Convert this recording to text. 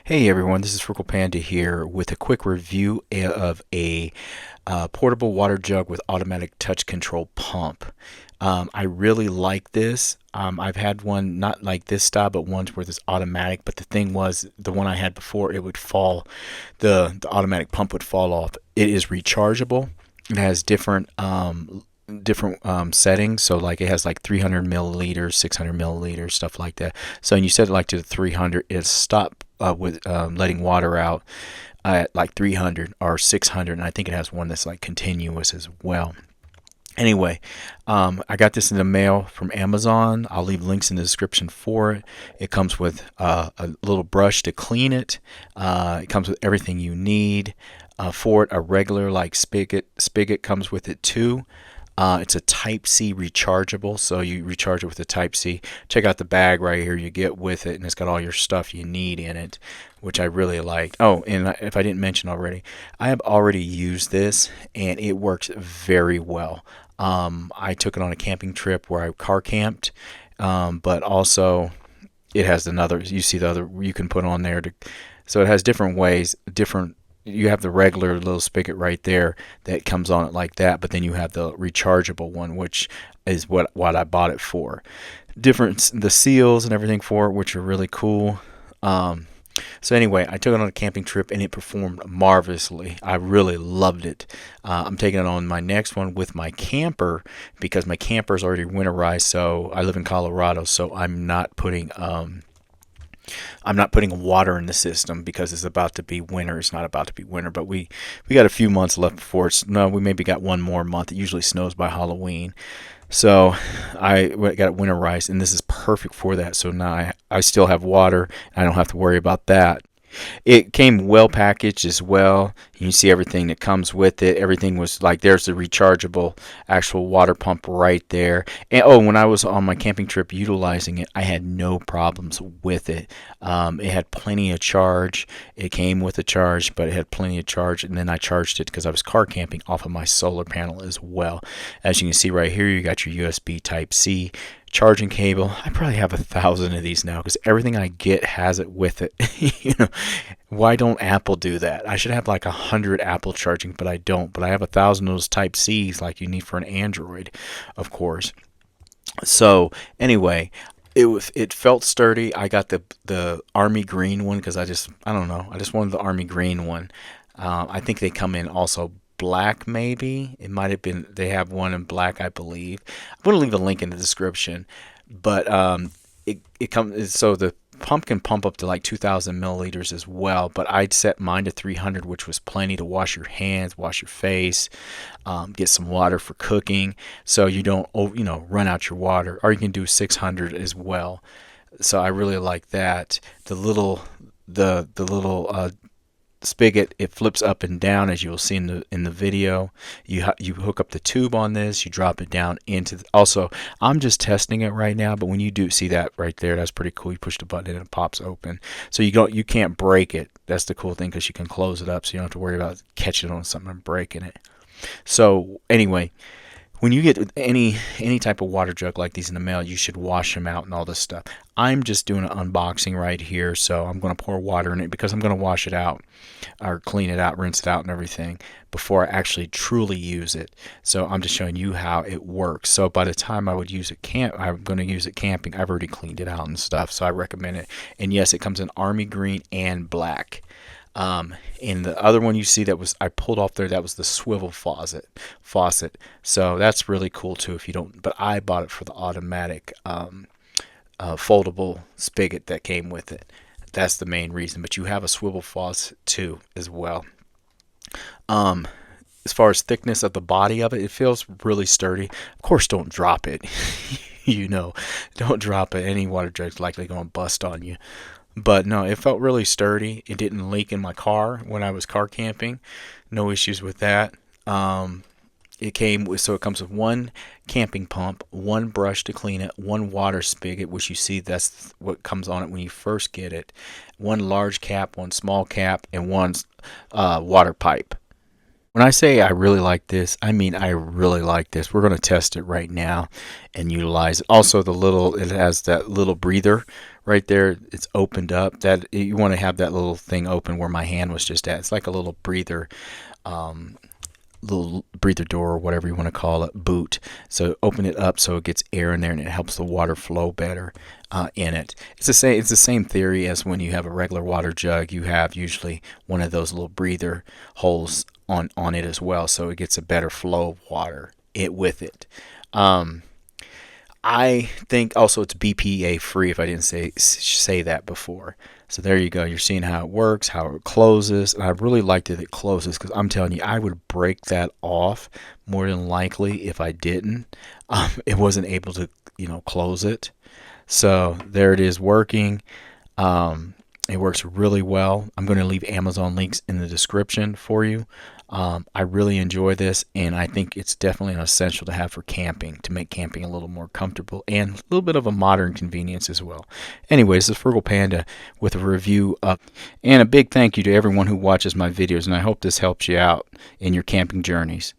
Hey everyone, this is Frugal Panda here with a quick review of a portable water jug with automatic touch control pump. I really like this. I've had one not like this style, but ones where it's automatic. But the thing was, the one I had before, it would fall, the automatic pump would fall off. It is rechargeable. It has different settings. So like it has like 300 milliliters, 600 milliliters, stuff like that. So when you set it like to the 300, it'll stop with letting water out at like 300 or 600, and I think it has one that's like continuous as well. Anyway, I got this in the mail from Amazon. I'll leave links in the description for it. It comes with a little brush to clean it. It comes with everything you need for it. A regular like spigot comes with it too. It's a Type C rechargeable, so you recharge it with a Type C. Check out the bag right here you get with it, and it's got all your stuff you need in it, which I really like. Oh, and if I didn't mention already, I have already used this, and it works very well. I took it on a camping trip where I car camped, but also it has another. You see the other you can put on there to, so it has different ways, different. You have the regular little spigot right there that comes on it like that, but then you have the rechargeable one, which is what I bought it for. Different the seals and everything for it, which are really cool. Um, so anyway, I took it on a camping trip and it performed marvelously. I really loved it. I'm taking it on my next one with my camper because my camper is already winterized. So I live in Colorado, so I'm not putting water in the system because it's about to be winter. It's not about to be winter, but we got a few months left before it's no. We maybe got one more month. It usually snows by Halloween, so I got it winterized, and this is perfect for that. So now I still have water. And I don't have to worry about that. It came well packaged as well. You can see everything that comes with it. Everything was like there's the rechargeable actual water pump right there. And oh, when I was on my camping trip utilizing it, I had no problems with it. It had plenty of charge. It came with a charge, but it had plenty of charge. And then I charged it because I was car camping off of my solar panel as well. As you can see right here, you got your USB Type C charging cable. I probably have 1,000 of these now because everything I get has it with it. you know, why don't Apple do that? I should have like 100 Apple charging, but I don't. But I have 1,000 of those Type C's like you need for an Android, of course. So anyway, it felt sturdy. I got the army green one because I don't know. I just wanted the army green one. I think they come in also black, maybe it might have been they have one in black, I believe. I'm going to leave a link in the description, but it comes so the pump can pump up to like 2,000 milliliters as well, but I'd set mine to 300, which was plenty to wash your hands, wash your face, get some water for cooking, so you don't run out your water. Or you can do 600 as well. So I really like that. The little spigot, it flips up and down as you will see in the video. You hook up the tube on this, you drop it down into also I'm just testing it right now, but when you do see that right there, that's pretty cool. You push the button and it pops open, so you can't break it. That's the cool thing because you can close it up, so you don't have to worry about catching it on something and breaking it. So anyway, when you get any type of water jug like these in the mail, you should wash them out and all this stuff. I'm just doing an unboxing right here, so I'm going to pour water in it because I'm going to wash it out or clean it out, rinse it out and everything before I actually truly use it. So I'm just showing you how it works. So by the time I would use it I'm going to use it camping. I've already cleaned it out and stuff, so I recommend it. And yes, it comes in army green and black. And the other one you see that was I pulled off there, that was the swivel faucet. So that's really cool too if you don't, but I bought it for the automatic foldable spigot that came with it. That's the main reason, but you have a swivel faucet too as well. Um, as far as thickness of the body of it, it feels really sturdy. Of course, don't drop it. Don't drop it. Any water jug's likely going to bust on you. But no, it felt really sturdy. It didn't leak in my car when I was car camping. No issues with that. It comes with one camping pump, one brush to clean it, one water spigot, which you see that's what comes on it when you first get it, one large cap, one small cap, and one water pipe. When I say I really like this, I mean I really like this. We're going to test it right now and utilize it. Also, it has that little breather right there. It's opened up. That you want to have that little thing open where my hand was just at. It's like a um, little breather door or whatever you want to call it, boot. So open it up so it gets air in there and it helps the water flow better in it. It's the same. It's the same theory as when you have a regular water jug. You have usually one of those little breather holes on it as well, so it gets a better flow of water with it. Um, I think also it's BPA free if I didn't say that before. So there you go. You're seeing how it works, how it closes, and I really like that it closes because I'm telling you, I would break that off more than likely if I didn't. It wasn't able to, close it. So there it is working. It works really well. I'm going to leave Amazon links in the description for you. I really enjoy this, and I think it's definitely an essential to have for camping to make camping a little more comfortable and a little bit of a modern convenience as well. Anyways, this is Frugal Panda with a review up, and a big thank you to everyone who watches my videos, and I hope this helps you out in your camping journeys.